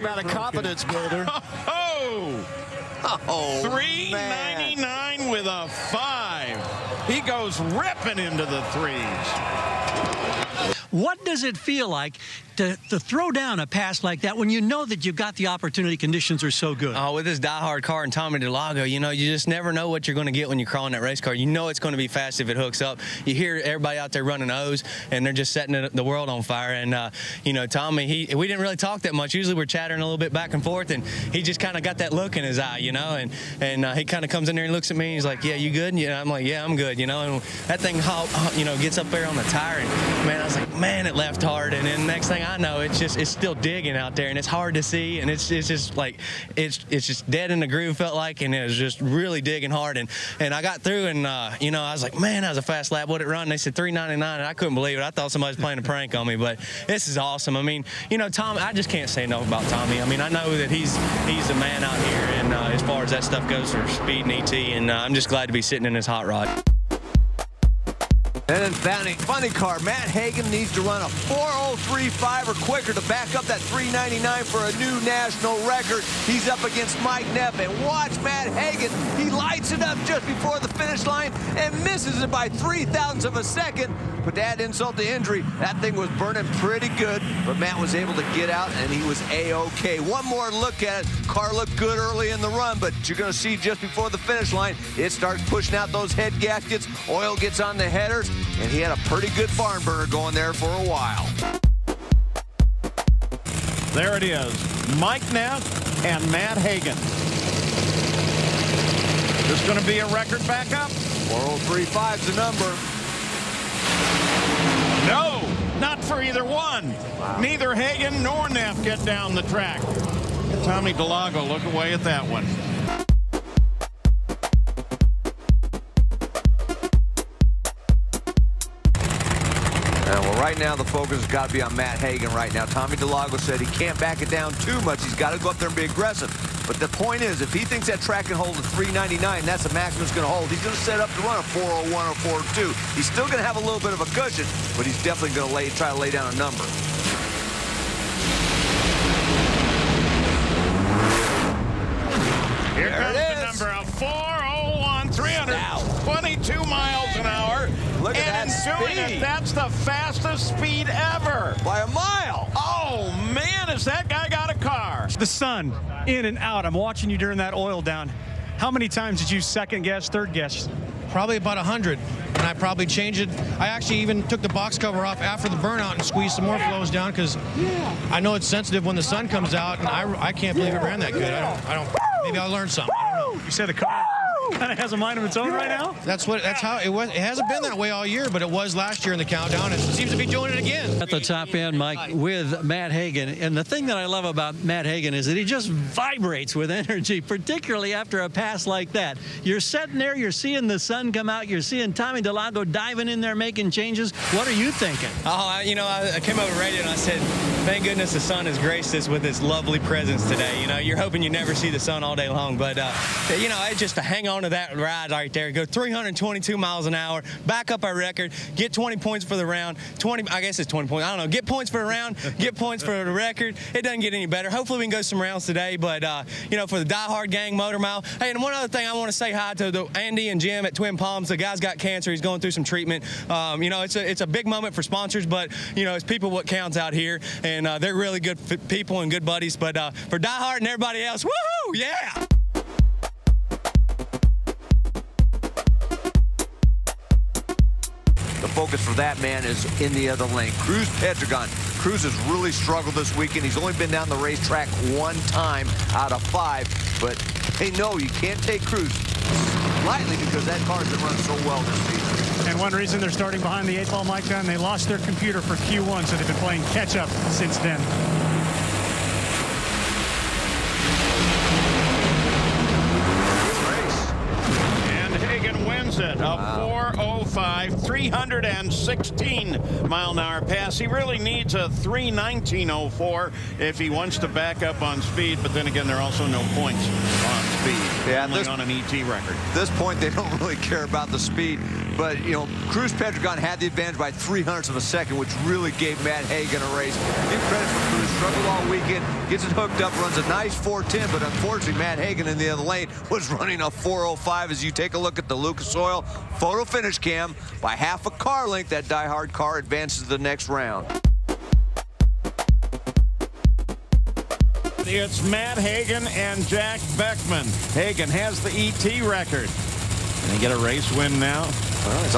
about a confidence builder. Oh, 399 with a 5. He goes ripping into the threes. What does it feel like to throw down a pass like that when you know that you've got the opportunity, conditions are so good? Oh, with this diehard car and Tommy DeLago, you know, you just never know what you're going to get when you crawl in that race car. You know it's going to be fast if it hooks up. You hear everybody out there running O's, and they're just setting the world on fire. And, you know, Tommy, we didn't really talk that much. Usually we're chattering a little bit back and forth, and he just kind of got that look in his eye, you know, and he kind of comes in there and looks at me, and he's like, yeah, you good? And, you know, I'm like, yeah, I'm good, you know. And that thing, you know, gets up there on the tire, and, man, I was like, man, it left hard. And then next thing I know, it's still digging out there, and it's hard to see, and it's just like it's just dead in the groove, felt like, and it was just really digging hard. And I got through, and you know, I was like, man, that was a fast lap. What'd it run? And they said 399, and I couldn't believe it. I thought somebody was playing a prank on me, but this is awesome. I mean, you know, Tom, I just can't say enough about Tommy. I mean, I know that he's the man out here, and as far as that stuff goes for speed and ET, and I'm just glad to be sitting in his hot rod. And then funny car, Matt Hagan needs to run a 4:03.5 or quicker to back up that 399 for a new national record. He's up against Mike Neff, and watch Matt Hagan. He lights it up just before the finish line and misses it by 0.03 of a second. But to add insult to injury, that thing was burning pretty good, but Matt was able to get out, and he was A-OK. One more look at it. Car looked good early in the run, but you're going to see just before the finish line, it starts pushing out those head gaskets. Oil gets on the headers, and he had a pretty good barn burner going there for a while. There it is. Mike Neff and Matt Hagan. This going to be a record backup? 4:03.5 is the number. No, not for either one. Wow. Neither Hagan nor Neff get down the track. Tommy DeLago, look away at that one. Well, right now the focus has got to be on Matt Hagan right now. Tommy DeLago said he can't back it down too much. He's got to go up there and be aggressive. But the point is, if he thinks that track can hold a 399, that's the maximum it's going to hold. He's going to set up to run a 4:01 or 4:02. He's still going to have a little bit of a cushion, but he's definitely going to try to lay down a number. Here comes the number of 4:01, 322 miles an hour. Look at that speed. That's the fastest speed ever. By a mile. Oh, man, has that guy got a car? The sun, in and out. I'm watching you during that oil down. How many times did you second guess, third guess? Probably about 100, and I probably changed it. I actually even took the box cover off after the burnout and squeezed some more flows down because I know it's sensitive when the sun comes out, and I can't believe it ran that good. I don't. Maybe I'll learn something. I don't know. You said the car kind of has a mind of its own right now? That's how it was. It hasn't been that way all year, but it was last year in the countdown. It seems to be doing it again. At the top end, Mike, with Matt Hagan. And the thing that I love about Matt Hagan is that he just vibrates with energy, particularly after a pass like that. You're sitting there, you're seeing the sun come out, you're seeing Tommy DeLago diving in there making changes. What are you thinking? Oh, you know, I came over the radio and I said, thank goodness the sun has graced us with its lovely presence today. You know, you're hoping you never see the sun all day long, but, you know, it's just to hang on to that ride right there, go 322 miles an hour, back up our record, get 20 points for the round, I guess it's 20 points, I don't know, get points for the round, get points for the record. It doesn't get any better. Hopefully we can go some rounds today, but, you know, for the diehard gang motor mile. Hey, and one other thing, I want to say hi to Andy and Jim at Twin Palms. The guy's got cancer. He's going through some treatment. You know, it's a big moment for sponsors, but, you know, it's people what counts out here, and they're really good people and good buddies. But for diehard and everybody else, woohoo, yeah! The focus for that man is in the other lane. Cruz Pedregon. Cruz has really struggled this weekend. He's only been down the racetrack one time out of 5, but they know you can't take Cruz lightly because that car's been running so well this season. And one reason they're starting behind the 8-ball, Mike Dunn, they lost their computer for Q1, so they've been playing catch-up since then. It a 4:05, 316-mile-an-hour pass. He really needs a 3:19.04 if he wants to back up on speed, but then again, there are also no points on speed. speed. Yeah, only on an ET record. At this point, they don't really care about the speed. But, you know, Cruz Pedregon had the advantage by 0.03 of a second, which really gave Matt Hagan a race. Give credit for Cruz. Struggled all weekend, gets it hooked up, runs a nice 4:10, but unfortunately, Matt Hagan in the other lane was running a 4:05. As you take a look at the Lucas Oil photo finish cam, by half a car length, that diehard car advances to the next round. It's Matt Hagan and Jack Beckman. Hagan has the ET record. Can he get a race win now? Well, he's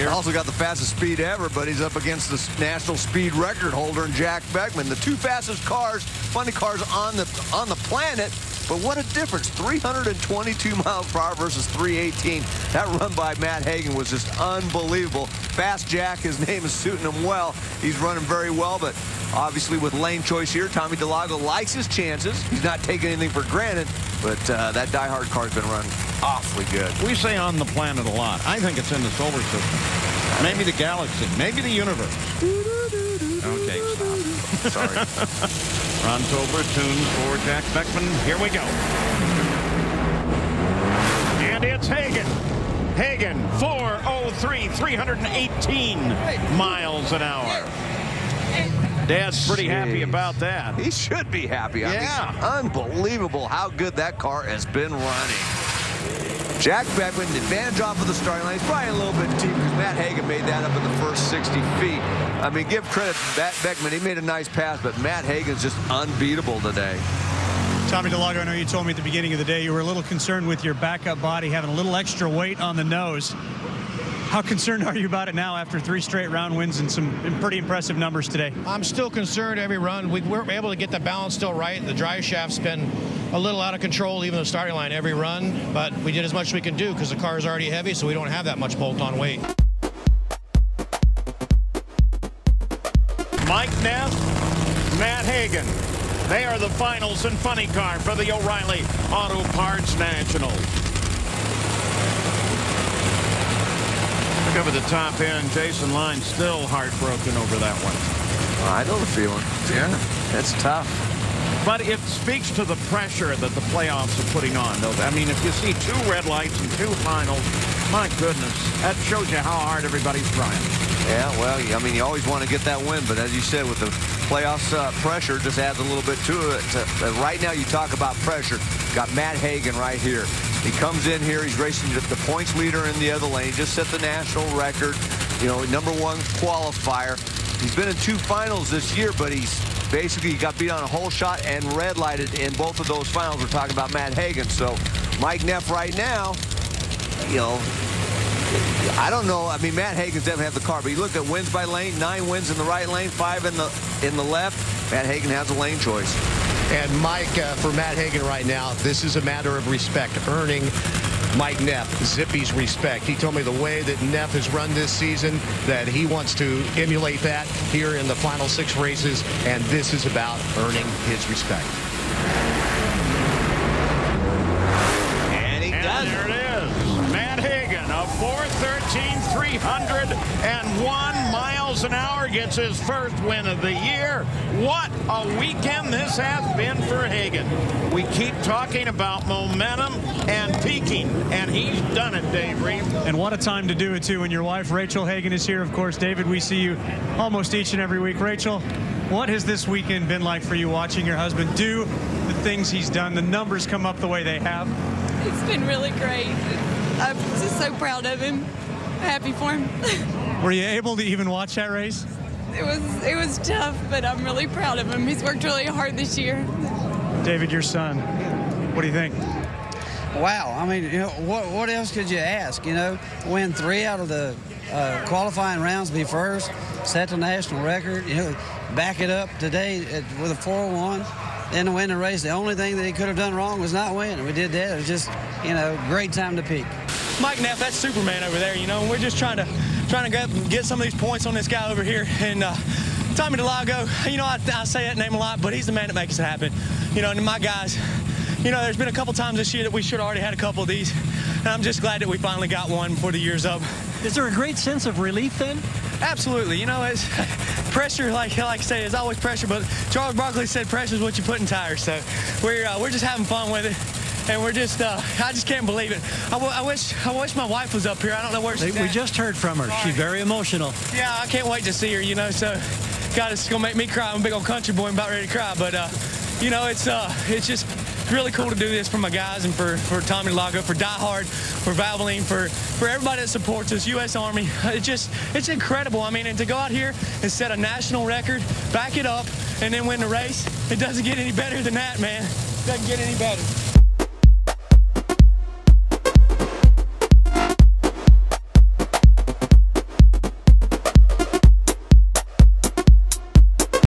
also got the fastest speed ever, but he's up against the national speed record holder in Jack Beckman. The two fastest cars, funny cars on the planet. But what a difference, 322 miles per hour versus 318. That run by Matt Hagan was just unbelievable. Fast Jack, his name is suiting him well. He's running very well, but obviously with lane choice here, Tommy DeLago likes his chances. He's not taking anything for granted, but that diehard car's been running awfully good. We say on the planet a lot. I think it's in the solar system. Maybe the galaxy, maybe the universe. Okay, stop. Sorry. Rontober tunes for Jack Beckman. Here we go. And it's Hagan. Hagan, 4:03, 318 miles an hour. Dad's pretty happy about that. He should be happy. I mean, unbelievable how good that car has been running. Jack Beckman, the advantage off of the starting line. He's probably a little bit deep because Matt Hagan made that up in the first 60 feet. I mean, give credit to Matt Beckman. He made a nice pass, but Matt Hagan's just unbeatable today. Tommy DeLago, I know you told me at the beginning of the day you were a little concerned with your backup body having a little extra weight on the nose. How concerned are you about it now after 3 straight round wins and some pretty impressive numbers today? I'm still concerned every run. We weren't able to get the balance still right. The drive shaft's been a little out of control, even the starting line every run. But we did as much as we can do because the car is already heavy, so we don't have that much bolt-on weight. Mike Neff, Matt Hagan. They are the finals in funny car for the O'Reilly Auto Parts Nationals. Look over the top end. Jason Line still heartbroken over that one. I know the feeling. Yeah, it's tough. But it speaks to the pressure that the playoffs are putting on. I mean, if you see 2 red lights and 2 finals, my goodness, that shows you how hard everybody's trying. Yeah, well, I mean, you always want to get that win, but as you said, with the playoffs pressure, just adds a little bit to it. Right now, you talk about pressure. Got Matt Hagan right here. He comes in here. He's racing the points leader in the other lane. He just set the national record. You know, #1 qualifier. He's been in 2 finals this year, but he's basically got beat on a whole shot and red lighted in both of those finals. We're talking about Matt Hagan. So Mike Neff right now, you know, I don't know. I mean, Matt Hagan doesn't have the car, but you look at wins by lane, 9 wins in the right lane, 5 in the left. Matt Hagan has a lane choice. And Mike, for Matt Hagan right now, this is a matter of respect, earning Mike Neff, Zippy's respect. He told me the way that Neff has run this season, that he wants to emulate that here in the final 6 races, and this is about earning his respect. And he does. There it is. Matt Hagan, a 4:13, 301 miles an hour, gets his first win of the year. What a weekend this has been for Hagan. We keep talking about momentum and peaking, and he's done it, Dave Reeve. And what a time to do it, too, when your wife, Rachel Hagan, is here. Of course, David, we see you almost each and every week. Rachel, what has this weekend been like for you watching your husband do the things he's done, the numbers come up the way they have? It's been really great. I'm just so proud of him. Happy for him. Were you able to even watch that race? It was tough, but I'm really proud of him. He's worked really hard this year. David, your son, what do you think? Wow, I mean, you know, what else could you ask? You know, win 3 out of the qualifying rounds, be first, set the national record, you know, back it up today with a 401, then win the race. The only thing that he could have done wrong was not win, and we did that. It was just, you know, great time to peak. Mike Neff, that's Superman over there, you know, and we're just trying to get some of these points on this guy over here. And Tommy DeLago, you know, I say that name a lot, but he's the man that makes it happen. You know, and my guys, you know, there's been a couple times this year that we should have already had a couple of these, and I'm just glad that we finally got one before the year's up. Is there a great sense of relief then? Absolutely. You know, it's pressure, like I say, is always pressure, but Charles Barkley said pressure is what you put in tires. So we're just having fun with it. and we're just, I just can't believe it. I wish my wife was up here. I don't know where she's at. We just heard from her. She's very emotional. Yeah, I can't wait to see her, you know, so God, it's going to make me cry. I'm a big old country boy. I'm about ready to cry, but, you know, it's just really cool to do this for my guys and for Tommy Lago, for Die Hard, for Valvoline, for everybody that supports us, U.S. Army. It's incredible. I mean, and to go out here and set a national record, back it up, and then win the race, it doesn't get any better than that, man. It doesn't get any better.